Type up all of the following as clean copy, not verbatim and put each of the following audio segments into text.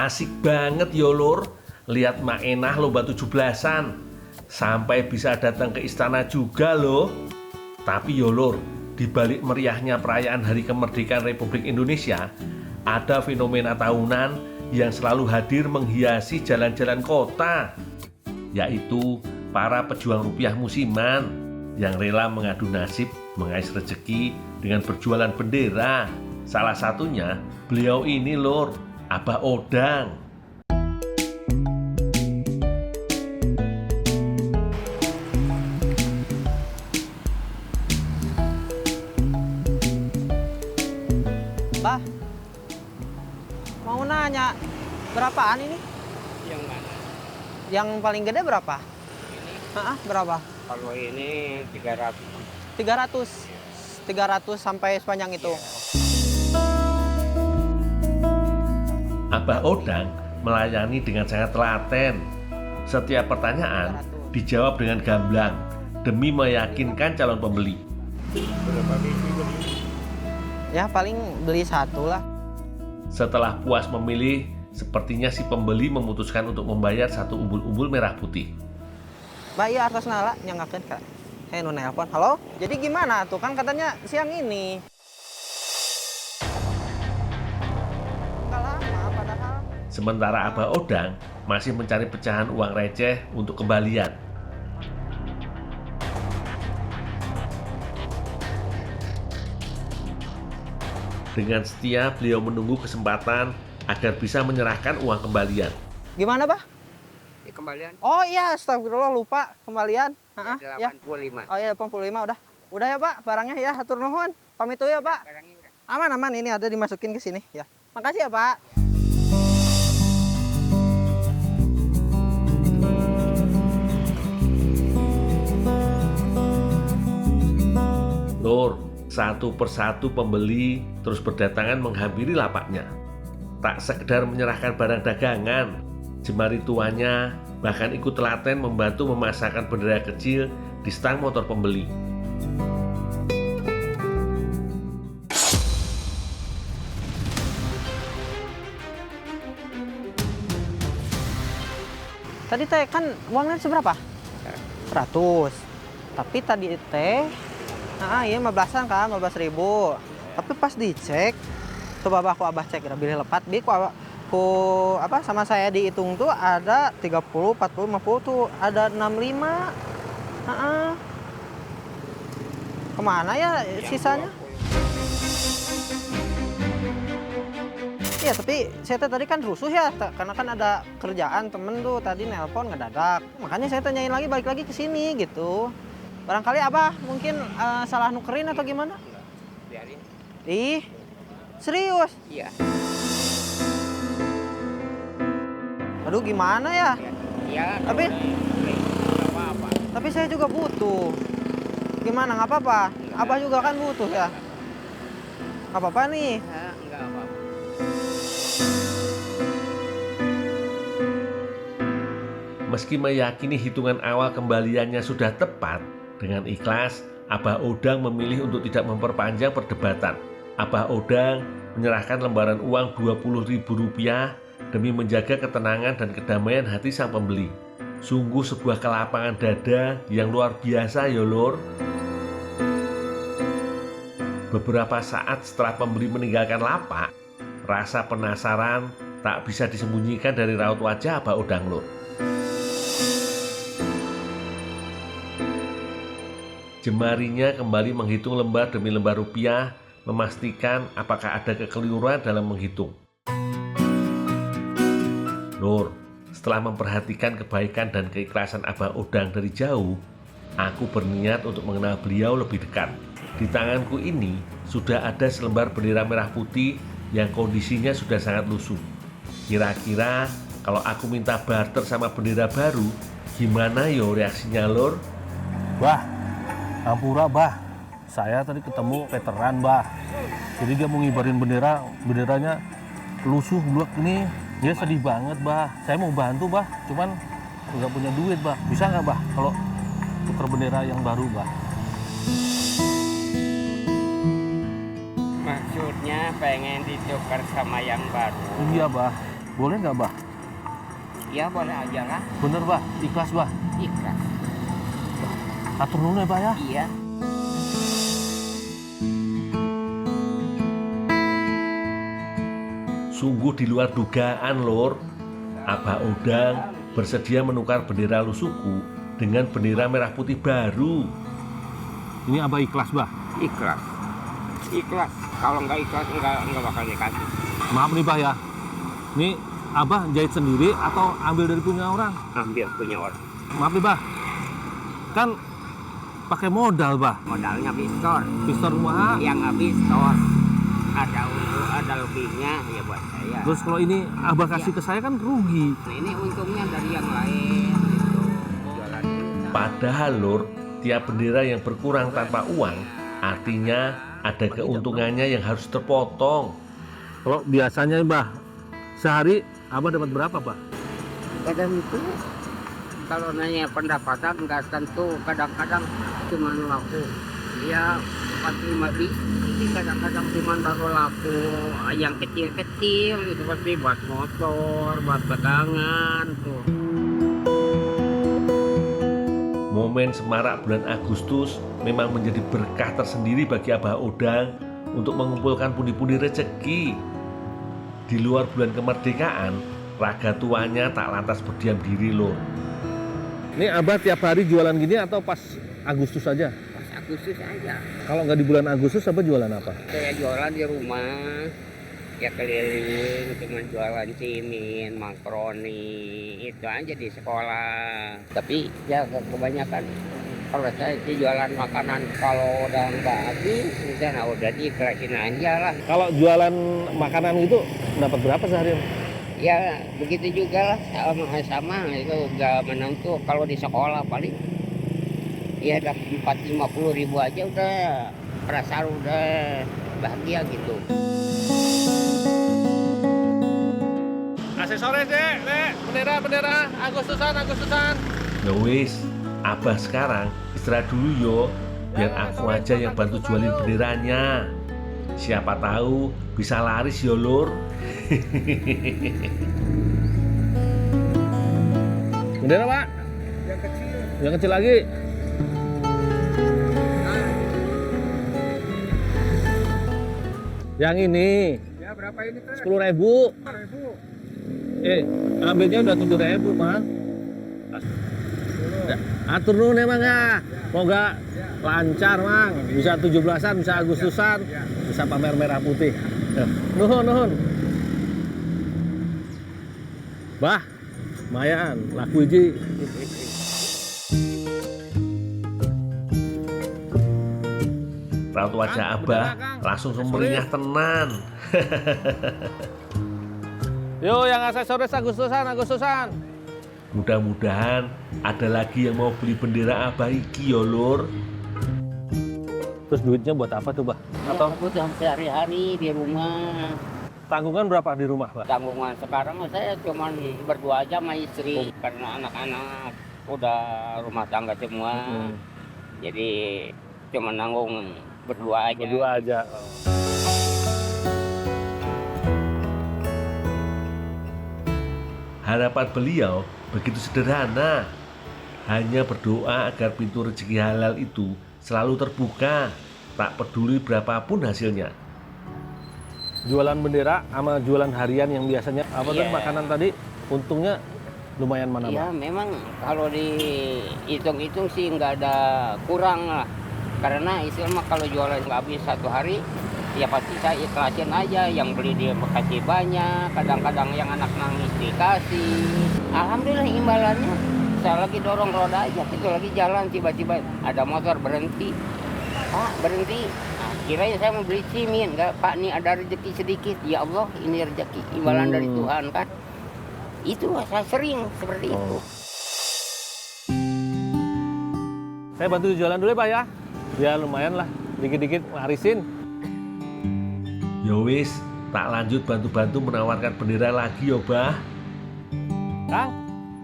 Asik banget yo Lur, lihat Mak Enah lomba 17-an. Sampai bisa datang ke istana juga loh. Tapi yo Lur, di balik meriahnya perayaan Hari Kemerdekaan Republik Indonesia, ada fenomena tahunan yang selalu hadir menghiasi jalan-jalan kota, yaitu para pejuang rupiah musiman yang rela mengadu nasib mengais rezeki dengan berjualan bendera. Salah satunya beliau ini Lur, Abah Odang. Bah, mau nanya, berapaan ini? Yang mana? Yang paling gede berapa? Ini Berapa? kalau ini 300. 300. 300 sampai sepanjang itu. Abah Odang melayani dengan sangat telaten. Setiap pertanyaan dijawab dengan gamblang demi meyakinkan calon pembeli. Berapa biji beli? Ya paling beli satu lah. Setelah puas memilih, sepertinya si pembeli memutuskan untuk membayar satu umbul-umbul merah putih. Mbak, iya atas nala nyangakeun Kak. Nu nelpon. Halo? Jadi gimana tuh? Kan katanya siang ini. Nggak lama padahal. Sementara Abah Odang masih mencari pecahan uang receh untuk kembalian. Dengan setia beliau menunggu kesempatan agar bisa menyerahkan uang kembalian. Gimana, Bah? Ini kembalian Oh iya, astagfirullah lupa kembalian. Ya. 85. Oh iya, 85 udah. Udah ya, Pak, barangnya ya, hatur nuhun. Pamit dulu ya, Pak. Barangnya udah. Aman, ini ada dimasukin ke sini ya. Makasih ya, Pak. Lur, satu persatu pembeli terus berdatangan menghampiri lapaknya. Tak sekedar menyerahkan barang dagangan, jemari tuanya bahkan ikut telaten membantu memasangkan bendera kecil di stang motor pembeli. Tadi teh kan uangnya seberapa? 100. Tapi tadi teh iya 15-an kan, 15.000. Tapi pas dicek, coba abah cek, bilih lepat, sama saya dihitung tuh ada 30, 40, 50 tuh ada 65. Kemana ya sisanya? Iya, tapi saya tadi kan rusuh ya, karena kan ada kerjaan temen tuh tadi nelpon ngedadak. Makanya saya tanyain lagi, balik lagi ke sini gitu. Barangkali Abah mungkin salah nukerin atau gimana? Biarin. Ih, serius? Iya. Aduh, gimana ya? Iya. Tapi- boleh. Nggak apa-apa. Tapi saya juga butuh. Gimana, nggak apa-apa? Abah juga kan butuh ya? Nggak apa-apa nih. Nggak apa-apa. Meski meyakini hitungan awal kembaliannya sudah tepat, dengan ikhlas Abah Odang memilih untuk tidak memperpanjang perdebatan. Abah Odang menyerahkan lembaran uang Rp20.000 demi menjaga ketenangan dan kedamaian hati sang pembeli. Sungguh sebuah kelapangan dada yang luar biasa ya Lur. Beberapa saat setelah pembeli meninggalkan lapak, rasa penasaran tak bisa disembunyikan dari raut wajah Abah Odang Lur. Jemarinya kembali menghitung lembar demi lembar rupiah, memastikan apakah ada kekeliruan dalam menghitung. Lur, setelah memperhatikan kebaikan dan keikhlasan Abah Odang dari jauh, aku berniat untuk mengenal beliau lebih dekat. Di tanganku ini sudah ada selembar bendera merah putih yang kondisinya sudah sangat lusuh. Kira-kira kalau aku minta barter sama bendera baru, gimana yo reaksinya Lur? Bah, Ampura bah, saya tadi ketemu veteran bah. Jadi dia mau ngibarin benderanya lusuh blok ini. Dia sedih banget bah. Saya mau bantu bah, cuman nggak punya duit bah. Bisa nggak bah kalau tuker bendera yang baru bah? Maksudnya pengen ditukar sama yang baru. Iya bah. Boleh nggak, Bah? Ya boleh aja lah. Bener, Bah? Ikhlas, Bah? Ikhlas. Atur dulu ya, Bah ya? Iya. Sungguh di luar dugaan, Lur. Abah Odang bersedia menukar bendera Lusuku dengan bendera merah putih baru. Ini Abah ikhlas, Bah? Ikhlas. Ikhlas. Kalau nggak ikhlas nggak bakal dikasih. Maaf nih, Bah ya. Ini Abah jahit sendiri atau ambil dari punya orang? Ambil punya orang. Maaf nih, Bah. Kan pakai modal, Bah. Modalnya pistol. Pistol rumah. Yang habis tor. Ada lebihnya ya buat saya. Terus kalau ini Abah kasih ke saya kan rugi. Nah, ini untungnya dari yang lain gitu. Jualan ini. Padahal, Lur, tiap bendera yang berkurang tanpa uang artinya ada keuntungannya yang harus terpotong. Kalau biasanya, Bah, sehari Abah dapat berapa, Bah? Kadang itu kalau nanya pendapatan nggak tentu, kadang-kadang cuma laku ya 4-5 biji, kadang-kadang cuma baru laku yang kecil-kecil itu pasti buat motor, buat pegangan tuh. Momen semarak bulan Agustus memang menjadi berkah tersendiri bagi Abah Odang untuk mengumpulkan pundi-pundi rezeki. Di luar bulan kemerdekaan, raga tuanya tak lantas berdiam diri, Lur. Ini Abah tiap hari jualan gini atau pas Agustus saja? Pas Agustus aja. Kalau nggak di bulan Agustus, Abah jualan apa? Saya jualan di rumah, ya keliling, cuma jualan cimin, makaroni, itu aja di sekolah. Tapi ya kebanyakan kalau saya sih jualan makanan, kalau udah nggak habis, udah diikhlasin aja lah. Kalau jualan makanan itu dapat berapa sehari? Ya begitu juga lah, sama itu nggak menentu. Kalau di sekolah paling ya udah 4-50 ribu aja udah perasaan udah bahagia gitu. Aksesoris deh, bendera Agustusan. Ya wis, Abah sekarang istirahat dulu yo, biar aku aja yang bantu jualin benderanya. Siapa tahu bisa laris yo, Lur. Bendera, Pak? Yang kecil lagi. Yang ini. Ya berapa ini teh? 10.000. 10.000. Ambilnya udah 7.000, Mang. Atur nuhun emang ya. Moga lancar, Mang. Bisa 17-an, bisa Agustusan, bisa pamer merah putih. Nuhun. Bah, lumayan, laku hiji. Raut wajah Abah langsung sumringah tenan. Yo, yang aksesoris Agustusan. Mudah-mudahan ada lagi yang mau beli bendera Abah iki yo, Lur. Terus duitnya buat apa tuh, Bah? Atau kebutuhan sehari-hari di rumah. Tanggungan berapa di rumah, Bah? Tanggungan sekarang saya cuma berdua aja sama istri karena anak-anak udah rumah tangga semua. Jadi cuma nanggung berdua aja. Harapan beliau begitu sederhana, hanya berdoa agar pintu rezeki halal itu selalu terbuka, tak peduli berapapun hasilnya. Jualan bendera sama jualan harian yang biasanya apa tuh Iya. makanan tadi, untungnya lumayan mana, Iya, Bah? memang kalau dihitung-hitung sih nggak ada kurang lah. Karena istilah mah kalau jualan nggak habis satu hari, ya pasti saya ikhlasin aja. Yang beli dia kasih banyak, kadang-kadang yang anak nangis dikasih. Alhamdulillah imbalannya. Saya lagi dorong roda aja, itu lagi jalan tiba-tiba ada motor berhenti. Pak, berhenti. Nah, kirain saya mau beli cimin, nggak Pak, nih ada rezeki sedikit. Ya Allah, ini rezeki imbalan dari Tuhan kan. Itu saya sering seperti itu. Saya bantu jualan dulu ya, Pak ya. Ya lumayan lah, dikit-dikit ngarisin. Ya wis, tak lanjut bantu-bantu menawarkan bendera lagi yo, Bah. Kang,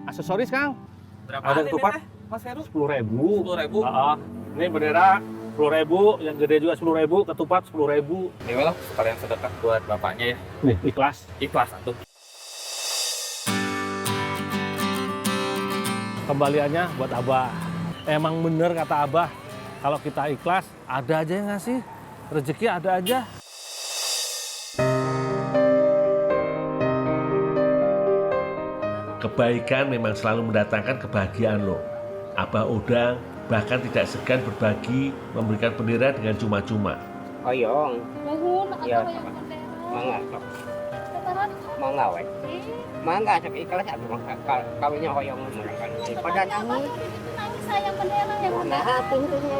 aksesoris, Kang. Berapa Ada ketupat? Mas Heru? 10.000. 10.000? Ini bendera 10.000, yang gede juga 10.000, ketupat 10.000. Ya lah, sekalian sedekah buat bapaknya ya. Nih, ikhlas. Ikhlas satu. kembaliannya buat Abah. Emang bener kata Abah, kalau kita ikhlas, ada aja yang ngasih. Rezeki ada aja. Kebaikan memang selalu mendatangkan kebahagiaan loh. Abah Odang bahkan tidak segan berbagi, memberikan bendera dengan cuma-cuma. Oyong, Nuhun, Iya, atau yang sama. bendera. mangga sok. Sekarang, Mangga weh. Mangga sok ikhlas atuh mangga. Kawinnya hoyong menggunakan pada nangis. nangis sayang bendera yang Nah, pintunya.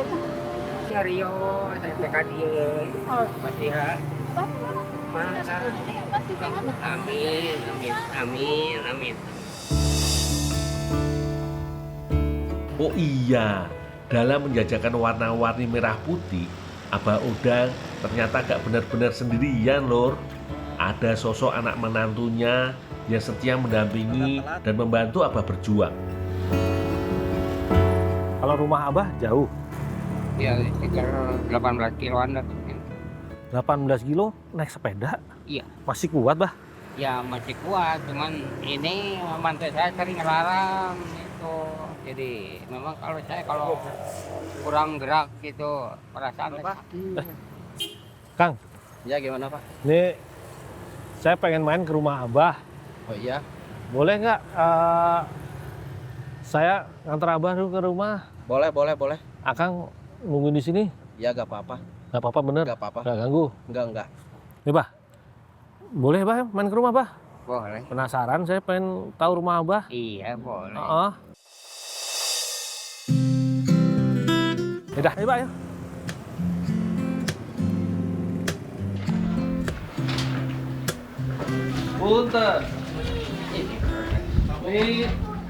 Serius, saya tekan dia. Oh, pasti ha. Mangga. pasti banget. Amin, amin, amin, amin. Oh iya, dalam menjajakan warna-warni merah putih, Abah Odang ternyata gak benar-benar sendirian lor. Ada sosok anak menantunya yang setia mendampingi dan membantu Abah berjuang. Kalau rumah Abah jauh, Ya, sekitar 18 kiloan dah. 18 kilo naik sepeda, Iya. masih kuat Bah. Ya masih kuat, cuman ini mantu saya sering ngelarang gitu. Jadi memang kalau kurang gerak gitu, perasaan sakit. Kang, Ya gimana Pak? ini saya pengen main ke rumah Abah. Oh iya, Boleh nggak saya ngantar Abah dulu ke rumah? boleh. Akang nungguin di sini? Ya gak apa-apa, Nggak apa-apa bener? gak apa-apa. Nggak ganggu? Enggak. Nih Bah, boleh Bah main ke rumah Bah? Boleh. Penasaran saya pengen tahu rumah Abah. Iya boleh. Heeh. Yaudah, ayo Pak ya. Punten.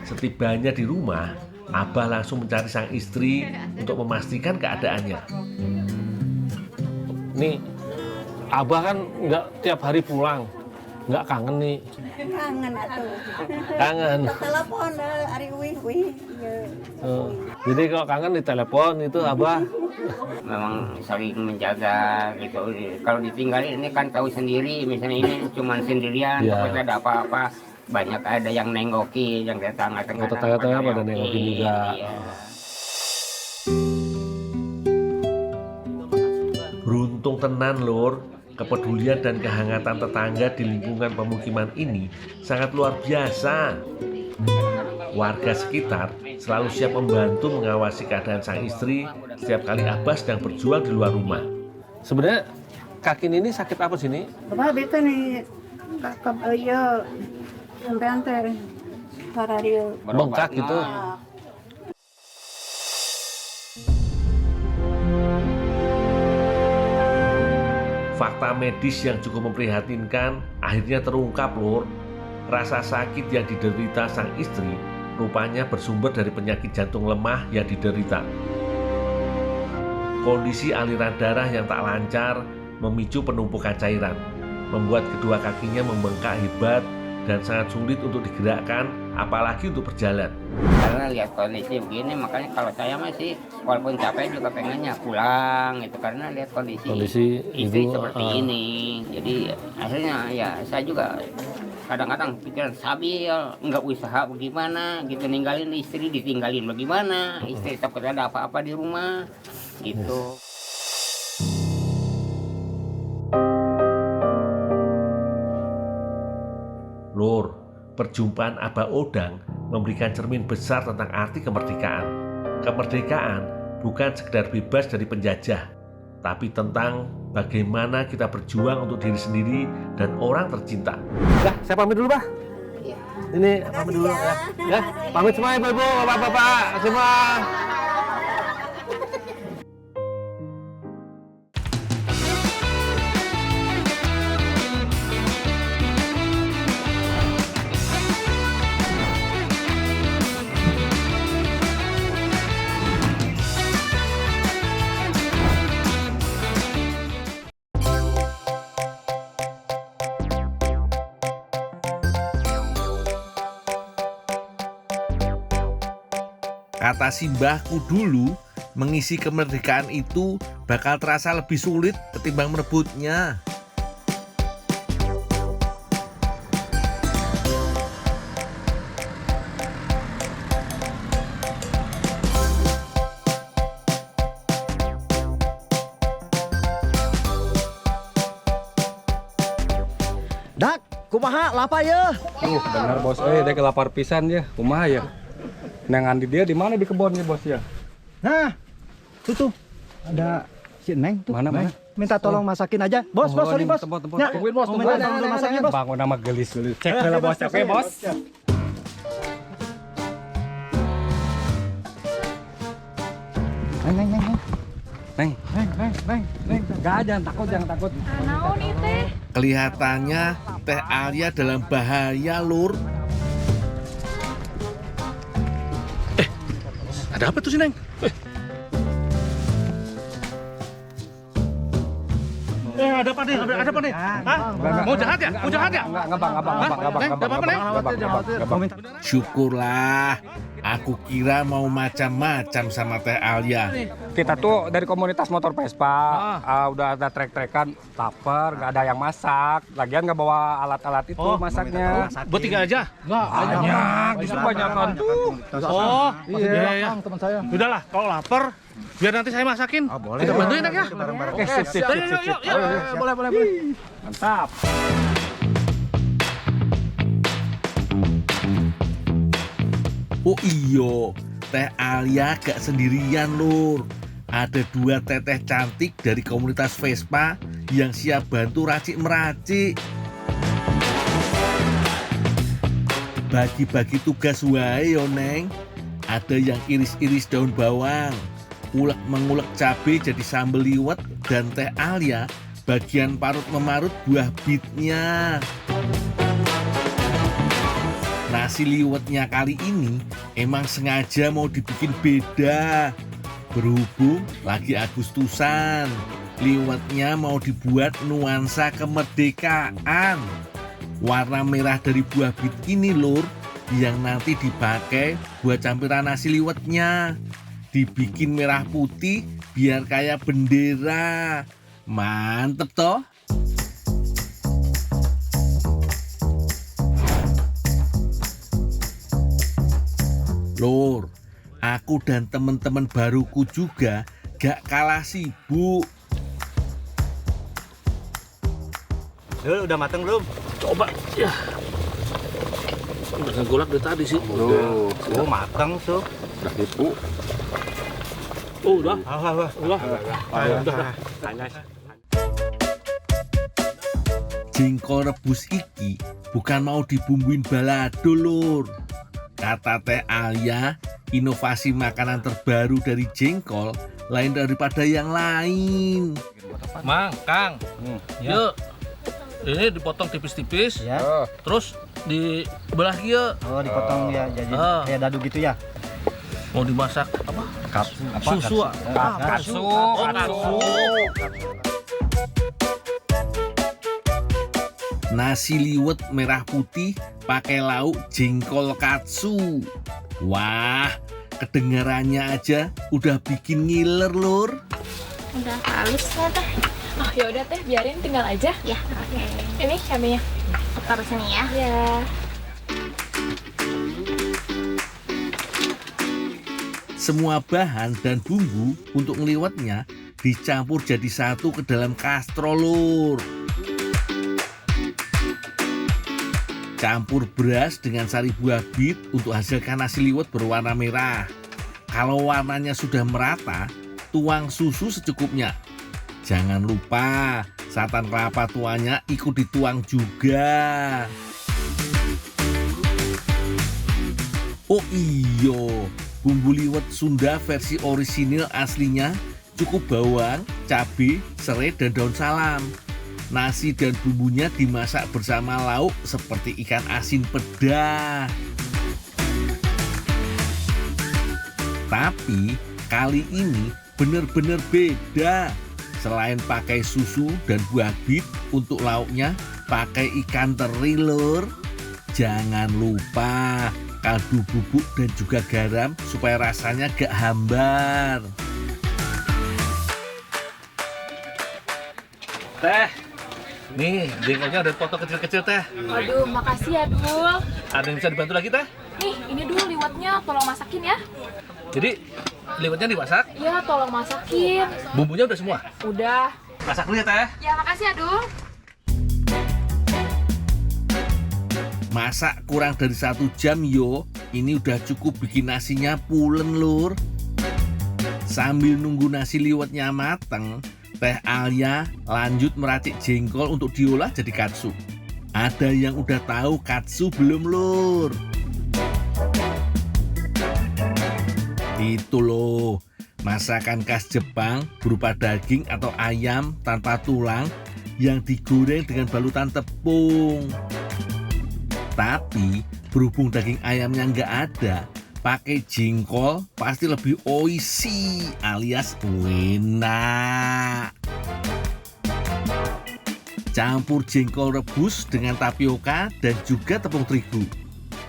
Setibanya di rumah, Abah langsung mencari sang istri untuk memastikan keadaannya. Nih, Abah kan nggak tiap hari pulang. Nggak kangen nih. Kangen atuh. Kangen. Telepon ari wih. Jadi kalau kangen di telepon itu Abah. Memang saling menjaga gitu. Kalau ditinggalin ini kan tahu sendiri, misalnya ini cuma sendirian, Iya. takutnya ada apa-apa. Banyak ada yang nengokin, yang tetangga-tetangga. Tetangga-tetangga pada nengokin juga. Iya. Beruntung tenan lur, kepedulian dan kehangatan tetangga di lingkungan pemukiman ini sangat luar biasa. Warga sekitar selalu siap membantu mengawasi keadaan sang istri setiap kali Abah sedang berjuang di luar rumah. Sebenarnya kaki ini sakit apa sih nih? Bapak itu nih kakak iya sampean teh para dia Bengkak gitu. Fakta medis yang cukup memprihatinkan akhirnya terungkap lur. Rasa sakit yang diderita sang istri rupanya bersumber dari penyakit jantung lemah yang diderita. Kondisi aliran darah yang tak lancar memicu penumpukan cairan, membuat kedua kakinya membengkak hebat dan sangat sulit untuk digerakkan, apalagi untuk berjalan. Karena lihat kondisi begini, makanya kalau saya masih walaupun capek juga pengennya pulang gitu, karena lihat kondisi istri ibu seperti ini. Jadi akhirnya ya saya juga kadang-kadang pikiran sabil, nggak usaha bagaimana gitu, ninggalin istri, ditinggalin bagaimana, istri takut ada apa-apa di rumah gitu. Lur, perjumpaan Abah Odang memberikan cermin besar tentang arti kemerdekaan. Kemerdekaan bukan sekedar bebas dari penjajah, tapi tentang bagaimana kita berjuang untuk diri sendiri dan orang tercinta. Dah, saya pamit dulu, Bah. Ini pamit dulu ya. Ya, pamit semua Ibu, Bapak-bapak semua. Kata simbahku dulu, mengisi kemerdekaan itu bakal terasa lebih sulit ketimbang merebutnya. Dak, kumaha lapar ya? Benar bos, dia kelapar pisan ya, kumaha ya. Neng Andi dia di mana di kebunnya bos ya? Nah, tuh ada si Neng tuh. Mana? Minta tolong masakin aja. Bos, sorry bos. Ya, Tungguin bos, minta tolong masakin bos. Bangun nama gelis. Cek dulu bos, oke bos. Neng. Jangan takut. Naon ieu teh? Kelihatannya Teh Alia dalam bahaya, Lur. Ada apa tuh sih, Neng? Ada apa nih? Ada apa nih? Hah? Mau jahat ya? Enggak, Bang. Syukurlah, aku kira mau macam-macam sama Teh Alia. Kita tuh dari komunitas motor Vespa, udah ada trek-trekan, lapar, nggak ada yang masak. Lagian nggak bawa alat-alat itu masaknya. Buat 3 aja? Banyak, justru banyakan tuh. Oh, iya. Teman saya. Udahlah, kalau lapar, biar nanti saya masakin. Boleh. Kita bantuin ya. Oke, sip. Yuk. Boleh. Mantap. Oh iyo, Teh Alia gak sendirian, Lur. Ada 2 teteh cantik dari komunitas Vespa yang siap bantu racik-meracik. Bagi-bagi tugas wae yo, Neng. Ada yang iris-iris daun bawang, mengulek cabai jadi sambal liwet, dan Teh Alia bagian parut memarut buah bitnya. Nasi liwetnya kali ini emang sengaja mau dibikin beda. Berhubung lagi Agustusan, liwetnya mau dibuat nuansa kemerdekaan. Warna merah dari buah bit ini, Lur, yang nanti dipakai buat campuran nasi liwetnya. Dibikin merah putih biar kayak bendera. Mantep toh? Lur, aku dan teman-teman baruku juga gak kalah sibuk. Dul, udah mateng belum? Coba, ya. Udah ngegolak dari tadi sih. Oh, mateng tuh. Udah tipu. Oh, udah. Udah. Jengkol rebus iki bukan mau dibumbuin balado, Lur. Kata Teh Alia, inovasi makanan terbaru dari jengkol lain daripada yang lain. Mang, Kang. Yuk. Ini dipotong tipis-tipis. Ya. Terus dibelah ya. Oh, dipotong ya jadi kayak dadu gitu ya. Mau dimasak apa? Susu. Katsu. Nasi liwet merah putih pakai lauk jengkol katsu. Wah, kedengarannya aja udah bikin ngiler, Lur. Udah halus ya teh. Oh ya udah teh, biarin tinggal aja. Ya, oke. Ini cabenya. Taruh sini ya. Ya. Semua bahan dan bumbu untuk ngeliwetnya dicampur jadi satu ke dalam kastrol, Lur. Campur beras dengan sari buah bit untuk hasilkan nasi liwet berwarna merah. Kalau warnanya sudah merata, tuang susu secukupnya. Jangan lupa santan kelapa tuanya ikut dituang juga. Oh iyo, bumbu liwet Sunda versi orisinil aslinya cukup bawang, cabai, serai, dan daun salam. Nasi dan bumbunya dimasak bersama lauk seperti ikan asin peda. Tapi kali ini benar-benar beda. Selain pakai susu dan buah bit, untuk lauknya pakai ikan teri, Lur. Jangan lupa kaldu bubuk dan juga garam supaya rasanya gak hambar. Teh, nih jengkolnya udah potong kecil-kecil, Teh. Waduh, makasih ya, Dul. Ada yang bisa dibantu lagi, Teh? Nih, ini dulu liwetnya, tolong masakin ya. Jadi liwetnya dimasak, Ya, tolong masakin. bumbunya udah semua. Udah. Masak dulu ya, Teh. Ya, makasih ya, Dul. Masak kurang dari 1 jam yo. Ini udah cukup bikin nasinya pulen lur. Sambil nunggu nasi liwetnya mateng, Teh Alia lanjut meracik jengkol untuk diolah jadi katsu. Ada yang udah tahu katsu belum lur? Itu loh, masakan khas Jepang berupa daging atau ayam tanpa tulang yang digoreng dengan balutan tepung. Tapi berhubung daging ayamnya nggak ada, pakai jengkol pasti lebih oishi alias enak. Campur jengkol rebus dengan tapioka dan juga tepung terigu.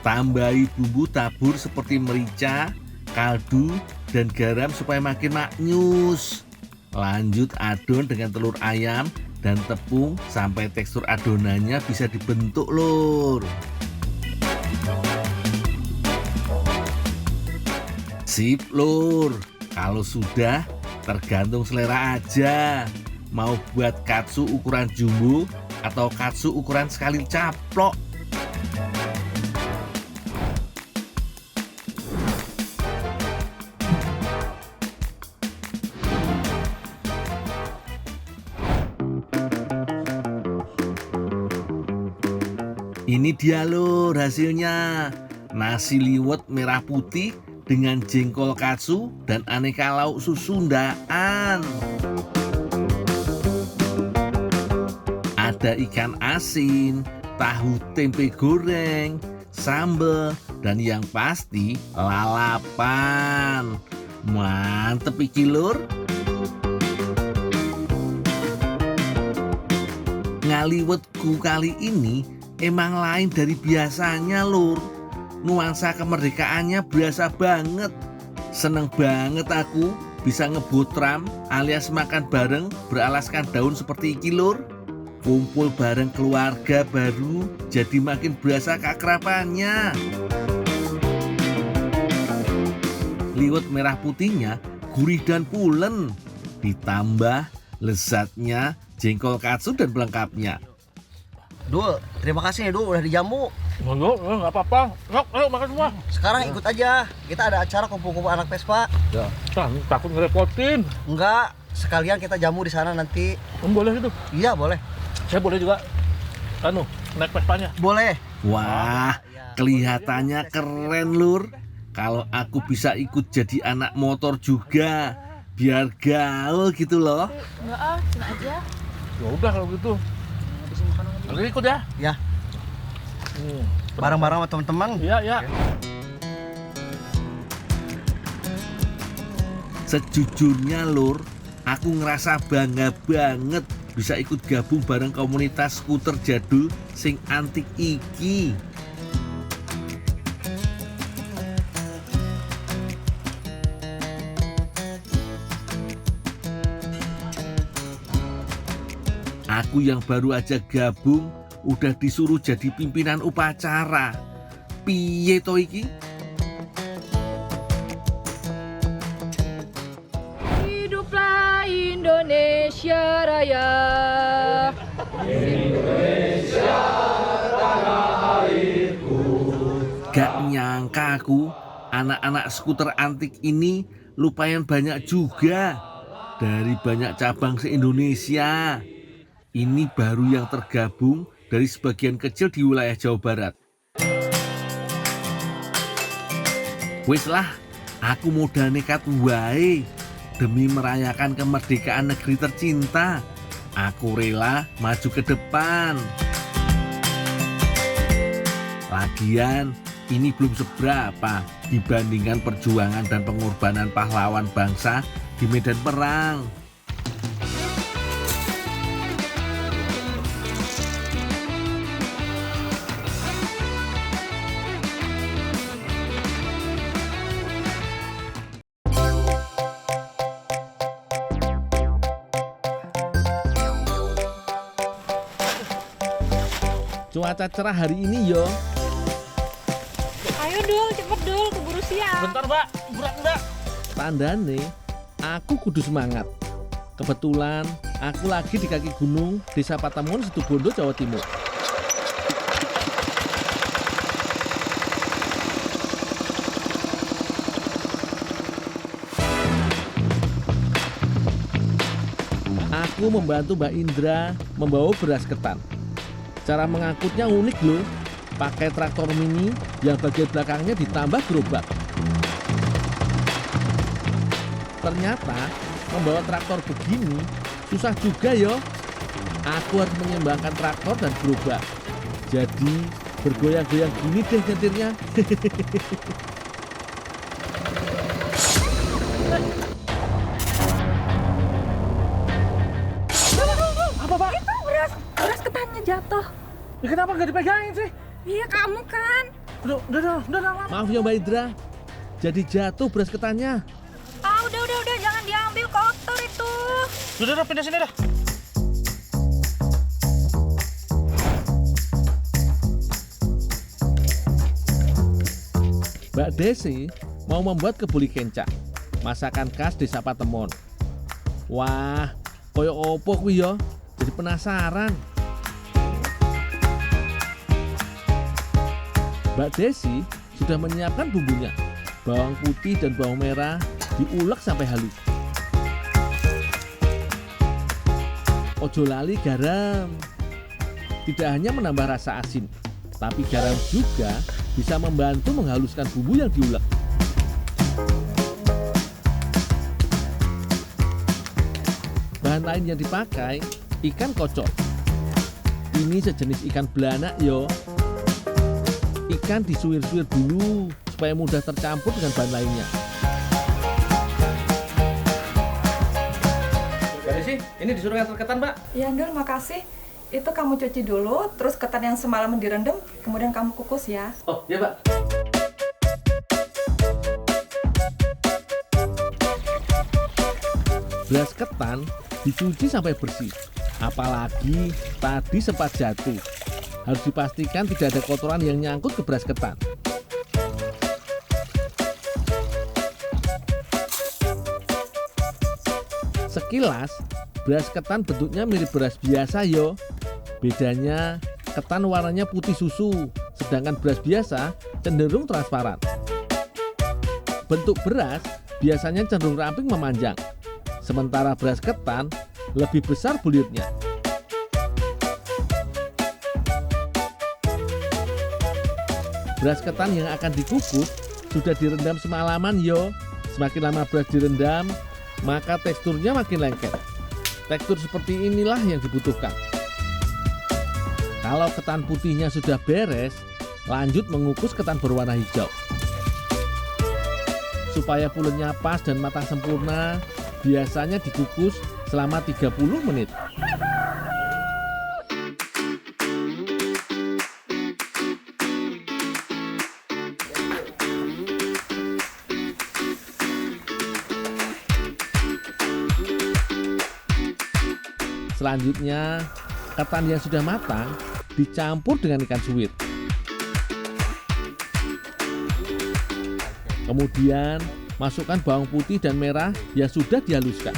Tambahi bumbu tabur seperti merica, kaldu, dan garam supaya makin maknyus. Lanjut adon dengan telur ayam dan tepung sampai tekstur adonannya bisa dibentuk lur. Sip lur, kalau sudah tergantung selera aja. Mau buat katsu ukuran jumbo atau katsu ukuran sekali caplok. Ini dia lur hasilnya. Nasi liwet merah putih dengan jengkol katsu dan aneka lauk susundaan. Ada ikan asin, tahu tempe goreng, sambal, dan yang pasti lalapan. Mantep iki lur. Ngaliwetku kali ini emang lain dari biasanya lur. Nuansa kemerdekaannya berasa banget. Seneng banget aku bisa ngebutram alias makan bareng beralaskan daun seperti iki lur. Kumpul bareng keluarga baru jadi makin berasa keakrabannya. Liwet merah putihnya gurih dan pulen. Ditambah lezatnya jengkol katsu dan pelengkapnya. Dul, terima kasih ya Dul udah dijamu. Nggak apa-apa. Ayo makan semua. Sekarang ikut aja. Kita ada acara kumpul-kumpul anak Vespa. Ya, takut ngerepotin. Enggak, sekalian kita jamu di sana nanti. Boleh itu. Iya, boleh. Saya boleh juga naik Vespanya. Boleh. Wah, kelihatannya keren lur. Kalau aku bisa ikut jadi anak motor juga, biar gaul gitu loh. Enggak cina aja. Ya udah kalau gitu. Nanti ikut ya. Ya. Bareng-bareng sama teman-teman. Iya. Sejujurnya lur, aku ngerasa bangga banget bisa ikut gabung bareng komunitas skuter jadul sing antik iki. Aku yang baru aja gabung udah disuruh jadi pimpinan upacara. Piye to iki? Hiduplah Indonesia Raya. Indonesia tanah airku. Gak nyangka aku anak-anak skuter antik ini lumayan banyak juga. Dari banyak cabang se-Indonesia. Ini baru yang tergabung dari sebagian kecil di wilayah Jawa Barat. Wes lah, aku modal nekat wae demi merayakan kemerdekaan negeri tercinta. Aku rela maju ke depan. Lagian, ini belum seberapa dibandingkan perjuangan dan pengorbanan pahlawan bangsa di medan perang. Cuaca cerah hari ini yo. Ayo Dul, cepet Dul, keburu siang. Bentar Mbak, berat Mbak. Tandane aku kudu semangat. Kebetulan aku lagi di kaki gunung Desa Patemon, Situbondo, Jawa Timur. Aku membantu Mbak Indra membawa beras ketan. Cara mengangkutnya unik loh. Pakai traktor mini yang bagian belakangnya ditambah gerobak. Ternyata membawa traktor begini susah juga yo. Aku harus menyeimbangkan traktor dan gerobak. Jadi bergoyang-goyang gini deh nyetirnya. Apa Pak? Itu beras ketannya jatuh. Ya, kenapa nggak dipegangin sih? Iya kamu kan. Udah. Maaf ya Mbak Indra. Jadi jatuh beras ketannya. Ah udah jangan diambil, kotor itu. Udah, pindah sini dah. Mbak Desi mau membuat kebuli kencak, masakan khas desa Patemon. Wah, koyo opo kuwi ya? Jadi penasaran. Mbak Desi sudah menyiapkan bumbunya. Bawang putih dan bawang merah diulek sampai halus. Ojo lali garam. Tidak hanya menambah rasa asin, tapi garam juga bisa membantu menghaluskan bumbu yang diulek. Bahan lain yang dipakai ikan kocok. Ini sejenis ikan belanak yo. Ikan disuir-suir dulu supaya mudah tercampur dengan bahan lainnya. Mbak Desi, ini disuruh ngantar ketan, Mbak. Ya, Ndul, makasih. Itu kamu cuci dulu, terus ketan yang semalam direndam, kemudian kamu kukus ya. Oh, iya, Mbak. Beras ketan dicuci sampai bersih. Apalagi tadi sempat jatuh. Harus dipastikan tidak ada kotoran yang nyangkut ke beras ketan. Sekilas, beras ketan bentuknya mirip beras biasa yo. Bedanya, ketan warnanya putih susu, sedangkan beras biasa cenderung transparan. Bentuk beras biasanya cenderung ramping memanjang, sementara beras ketan lebih besar bulirnya. Beras ketan yang akan dikukus sudah direndam semalaman yo. Semakin lama beras direndam, maka teksturnya makin lengket. Tekstur seperti inilah yang dibutuhkan. Kalau ketan putihnya sudah beres, lanjut mengukus ketan berwarna hijau. Supaya pulennya pas dan matang sempurna, biasanya dikukus selama 30 menit. Selanjutnya, ketan yang sudah matang dicampur dengan ikan suwir. Kemudian, masukkan bawang putih dan merah yang sudah dihaluskan.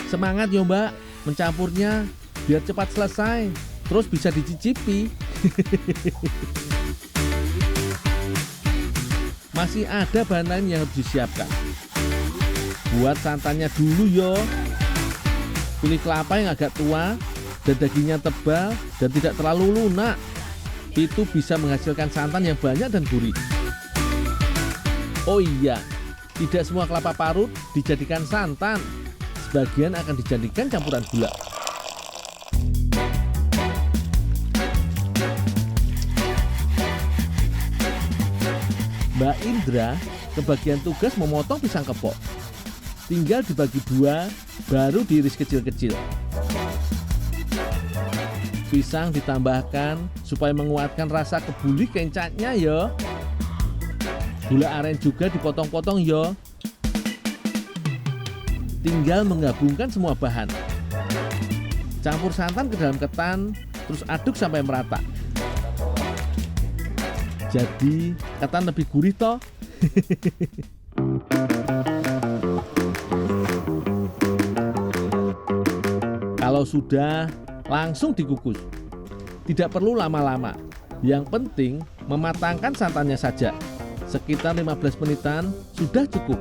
Semangat ya Mbak, mencampurnya biar cepat selesai, terus bisa dicicipi. Masih ada bahan lain yang harus disiapkan. Buat santannya dulu yo. Pilih kelapa yang agak tua dan dagingnya tebal dan tidak terlalu lunak. Itu bisa menghasilkan santan yang banyak dan gurih. Oh iya, tidak semua kelapa parut dijadikan santan. Sebagian akan dijadikan campuran gula. Mbak Indra kebagian tugas memotong pisang kepok. Tinggal dibagi dua, baru diiris kecil-kecil. Pisang ditambahkan supaya menguatkan rasa kebuli kencaknya ya. Gula aren juga dipotong-potong ya. Tinggal menggabungkan semua bahan. Campur santan ke dalam ketan, terus aduk sampai merata. Jadi ketan lebih gurih toh. Kalau sudah, langsung dikukus. Tidak perlu lama-lama. Yang penting mematangkan santannya saja. Sekitar 15 menitan sudah cukup.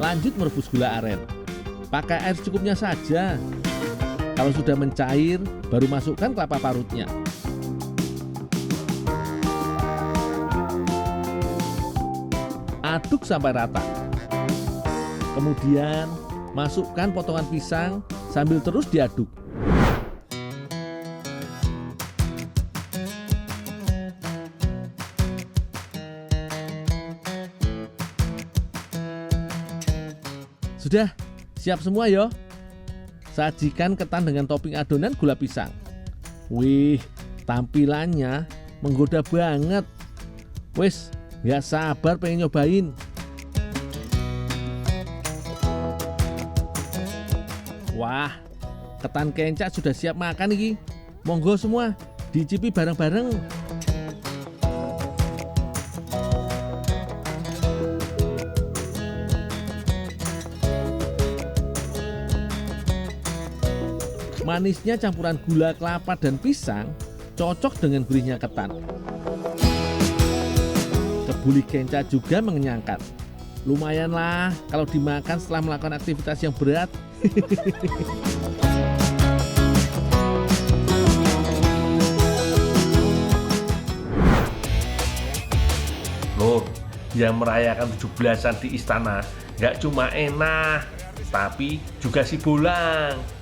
Lanjut merebus gula aren. Pakai air secukupnya saja. Kalau sudah mencair, baru masukkan kelapa parutnya. Aduk sampai rata. Kemudian masukkan potongan pisang sambil terus diaduk. Sudah, siap semua yo. Sajikan ketan dengan topping adonan gula pisang. Wih, tampilannya menggoda banget. Wes, gak sabar pengen nyobain. Wah, ketan kencak sudah siap makan iki. Monggo semua, dicipi bareng-bareng. Manisnya campuran gula kelapa dan pisang cocok dengan gurihnya ketan. Kebuli kencak juga mengenyangkan. Lumayan lah kalau dimakan setelah melakukan aktivitas yang berat. Loh, yang merayakan 17-an di istana nggak cuma enak, tapi juga si bolang.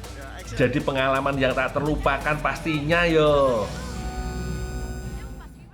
Jadi pengalaman yang tak terlupakan pastinya yo.